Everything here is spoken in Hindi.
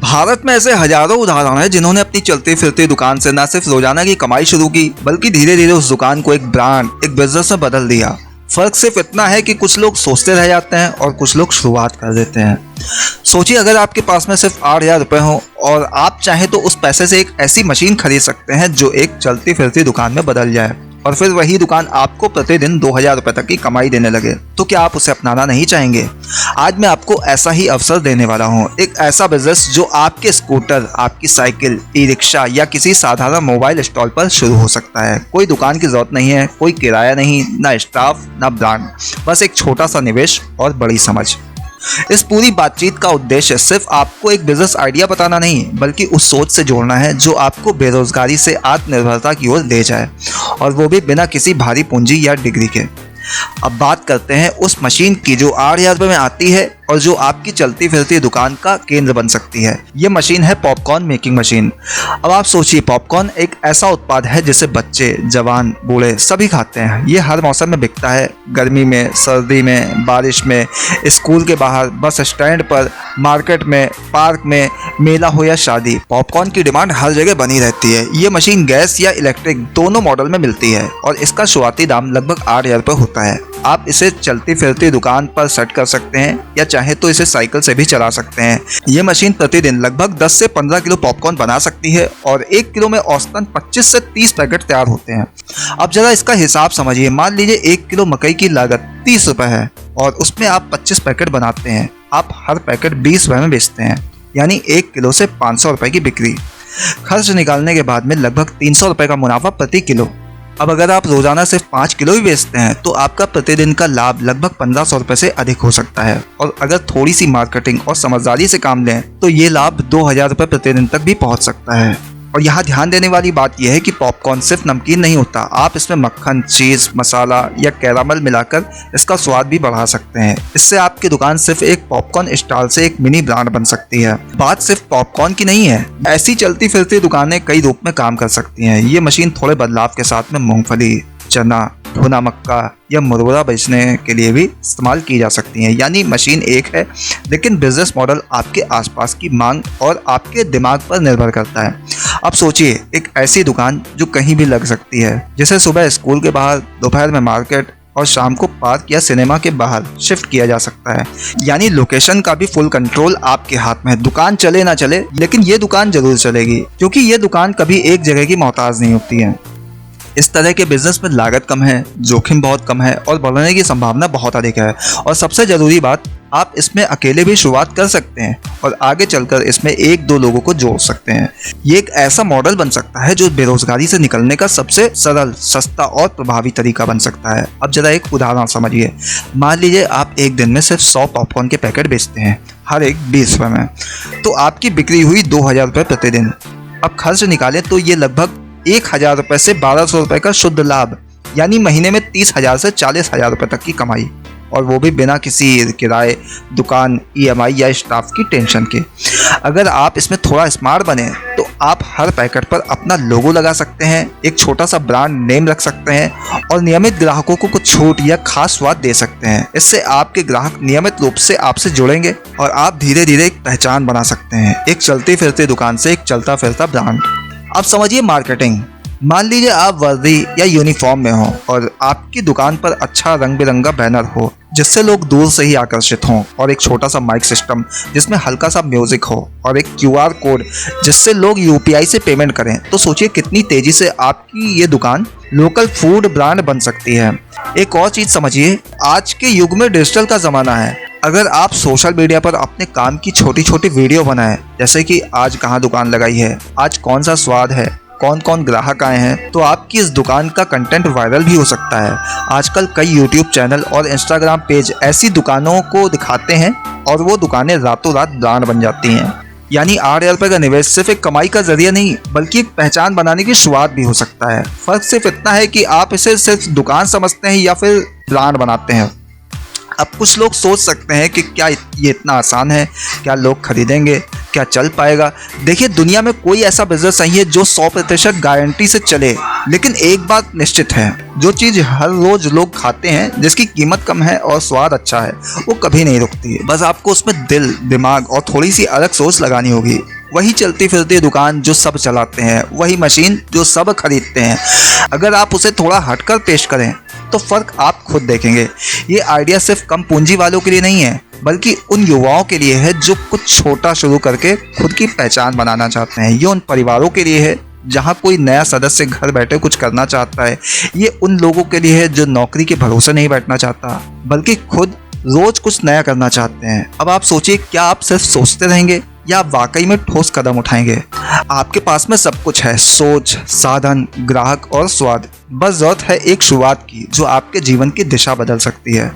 भारत में ऐसे हजारों उदाहरण हैं जिन्होंने अपनी चलती फिरती दुकान से न सिर्फ रोजाना की कमाई शुरू की बल्कि धीरे धीरे उस दुकान को एक ब्रांड, एक बिजनेस में बदल दिया। फर्क सिर्फ इतना है कि कुछ लोग सोचते रह जाते हैं और कुछ लोग शुरुआत कर देते हैं। सोचिए, अगर आपके पास में सिर्फ 8,000 रुपए हो और आप चाहें तो उस पैसे से एक ऐसी मशीन खरीद सकते हैं जो एक चलती फिरती दुकान में बदल जाए और फिर वही दुकान आपको प्रतिदिन 2,000 रुपए तक की कमाई देने लगे, तो क्या आप उसे अपनाना नहीं चाहेंगे? आज मैं आपको ऐसा ही अवसर देने वाला हूँ। एक ऐसा बिजनेस जो आपके स्कूटर, आपकी साइकिल, ई रिक्शा या किसी साधारण मोबाइल स्टॉल पर शुरू हो सकता है। कोई दुकान की जरूरत नहीं है, कोई किराया नहीं, ना स्टाफ, ना ब्रांड, बस एक छोटा सा निवेश और बड़ी समझ। इस पूरी बातचीत का उद्देश्य सिर्फ आपको एक बिजनेस आइडिया बताना नहीं बल्कि उस सोच से जोड़ना है जो आपको बेरोजगारी से आत्मनिर्भरता की ओर ले जाए, और वो भी बिना किसी भारी पूंजी या डिग्री के। अब बात करते हैं उस मशीन की जो 8,000 रुपये में आती है और जो आपकी चलती फिरती दुकान का केंद्र बन सकती है। ये मशीन है पॉपकॉर्न मेकिंग मशीन। अब आप सोचिए, पॉपकॉर्न एक ऐसा उत्पाद है जिसे बच्चे, जवान, बूढ़े सभी खाते हैं। ये हर मौसम में बिकता है, गर्मी में, सर्दी में, बारिश में, स्कूल के बाहर, बस स्टैंड पर, मार्केट में, पार्क में, मेला हो या शादी, पॉपकॉर्न की डिमांड हर जगह बनी रहती है। ये मशीन गैस या इलेक्ट्रिक दोनों मॉडल में मिलती है और इसका शुरुआती दाम लगभग 8,000 रुपये होता है। आप इसे चलती फिरती दुकान पर सेट कर सकते हैं या चाहे तो इसे साइकिल से भी चला सकते हैं। ये मशीन प्रतिदिन लगभग 10 से 15 किलो पॉपकॉर्न बना सकती है और 1 किलो में औसतन 25 से 30 पैकेट तैयार होते हैं। अब जरा इसका हिसाब समझिए। मान लीजिए 1 किलो मकई की लागत 30 रुपए है और उसमें आप 25 पैकेट बनाते हैं। आप हर पैकेट 20 रुपए में बेचते हैं, यानी 1 किलो से 500 रुपए की बिक्री। खर्च निकालने के बाद में लगभग 300 रुपए का मुनाफा प्रति किलो। अब अगर आप रोजाना सिर्फ 5 किलो ही बेचते हैं तो आपका प्रतिदिन का लाभ लगभग 1,500 रुपए से अधिक हो सकता है, और अगर थोड़ी सी मार्केटिंग और समझदारी से काम लें तो ये लाभ 2,000 रुपए प्रतिदिन तक भी पहुंच सकता है। और यहाँ ध्यान देने वाली बात यह है कि पॉपकॉर्न सिर्फ नमकीन नहीं होता। आप इसमें मक्खन, चीज, मसाला या कैरामल मिलाकर इसका स्वाद भी बढ़ा सकते हैं। इससे आपकी दुकान सिर्फ एक पॉपकॉर्न स्टॉल से एक मिनी ब्रांड बन सकती है। बात सिर्फ पॉपकॉर्न की नहीं है, ऐसी चलती फिरती दुकानें कई रूप में काम कर सकती हैं। ये मशीन थोड़े बदलाव के साथ में मूंगफली, चना, भुना मक्का या मुरमुरा बेचने के लिए भी इस्तेमाल की जा सकती हैं। यानी मशीन एक है लेकिन बिजनेस मॉडल आपके आसपास की मांग और आपके दिमाग पर निर्भर करता है। अब सोचिए, एक ऐसी दुकान जो कहीं भी लग सकती है, जैसे सुबह स्कूल के बाहर, दोपहर में मार्केट और शाम को पार्क या सिनेमा के बाहर शिफ्ट किया जा सकता है। यानी लोकेशन का भी फुल कंट्रोल आपके हाथ में है। दुकान चले ना चले, लेकिन ये दुकान जरूर चलेगी, क्योंकि ये दुकान कभी एक जगह की मोहताज नहीं होती है। इस तरह के बिजनेस में लागत कम है, जोखिम बहुत कम है और बढ़ने की संभावना बहुत अधिक है। और सबसे जरूरी बात, आप इसमें अकेले भी शुरुआत कर सकते हैं और आगे चलकर इसमें 1-2 लोगों को जोड़ सकते हैं। ये एक ऐसा मॉडल बन सकता है जो बेरोजगारी से निकलने का सबसे सरल, सस्ता और प्रभावी तरीका बन सकता है। अब जरा एक उदाहरण समझिए। मान लीजिए आप एक दिन में सिर्फ 100 पॉपकॉर्न के पैकेट बेचते हैं, हर एक 20 रुपए में, तो आपकी बिक्री हुई 2,000 रुपये प्रतिदिन। अब खर्च निकालें तो ये लगभग 1,000 रुपए से 1,200 रुपए का शुद्ध लाभ, यानी महीने में 30,000 से 40,000 रुपए तक की कमाई, और वो भी बिना किसी किराए, दुकान, EMI या स्टाफ की टेंशन के। अगर आप इसमें थोड़ा स्मार्ट बने तो आप हर पैकेट पर अपना लोगो लगा सकते हैं, एक छोटा सा ब्रांड नेम रख सकते हैं और नियमित ग्राहकों को कुछ छूट या खास स्वाद दे सकते हैं। इससे आपके ग्राहक नियमित रूप से आपसे जुड़ेंगे और आप धीरे धीरे एक पहचान बना सकते हैं, एक चलती फिरती दुकान से एक चलता फिरता ब्रांड। अब समझिए मार्केटिंग। मान लीजिए आप वर्दी या यूनिफॉर्म में हो और आपकी दुकान पर अच्छा रंग बिरंगा बैनर हो जिससे लोग दूर से ही आकर्षित हों, और एक छोटा सा माइक सिस्टम जिसमें हल्का सा म्यूजिक हो, और एक QR कोड जिससे लोग UPI से पेमेंट करें, तो सोचिए कितनी तेजी से आपकी ये दुकान लोकल फूड ब्रांड बन सकती है। एक और चीज समझिए, आज के युग में डिजिटल का जमाना है। अगर आप सोशल मीडिया पर अपने काम की छोटी छोटी वीडियो बनाएं, जैसे कि आज कहाँ दुकान लगाई है, आज कौन सा स्वाद है, कौन कौन ग्राहक आए हैं, तो आपकी इस दुकान का कंटेंट वायरल भी हो सकता है। आजकल कई YouTube चैनल और Instagram पेज ऐसी दुकानों को दिखाते हैं और वो दुकानें रातों रात ब्रांड बन जाती हैं। यानी 8,000 रुपये का निवेश सिर्फ एक कमाई का जरिया नहीं बल्कि एक पहचान बनाने की शुरुआत भी हो सकता है। फर्क सिर्फ इतना है कि आप इसे सिर्फ दुकान समझते हैं या फिर ब्रांड बनाते हैं। अब कुछ लोग सोच सकते हैं कि क्या ये इतना आसान है, क्या लोग खरीदेंगे, क्या चल पाएगा? देखिए, दुनिया में कोई ऐसा बिजनेस नहीं है जो 100% गारंटी से चले, लेकिन एक बात निश्चित है, जो चीज हर रोज लोग खाते हैं, जिसकी कीमत कम है और स्वाद अच्छा है, वो कभी नहीं रुकती है। बस आपको उसमें दिल, दिमाग और थोड़ी सी अलग सोच लगानी होगी। वही चलती फिरती दुकान जो सब चलाते हैं, वही मशीन जो सब खरीदते हैं। अगर आप उसे थोड़ा हटकर पेश करें तो फर्क आप खुद देखेंगे। ये आइडिया सिर्फ कम पूंजी वालों के लिए नहीं है, बल्कि उन युवाओं के लिए है जो कुछ छोटा शुरू करके खुद की पहचान बनाना चाहते हैं। ये उन परिवारों के लिए है जहां कोई नया सदस्य घर बैठे कुछ करना चाहता है। ये उन लोगों के लिए है जो नौकरी के भरोसे नहीं बैठना चाहता, बल्कि खुद रोज कुछ नया करना चाहते हैं। अब आप सोचिए, क्या आप सिर्फ सोचते रहेंगे या आप वाकई में ठोस कदम उठाएंगे? आपके पास में सब कुछ है, सोच, साधन, ग्राहक और स्वाद। बस जरूरत है एक शुरुआत की जो आपके जीवन की दिशा बदल सकती है।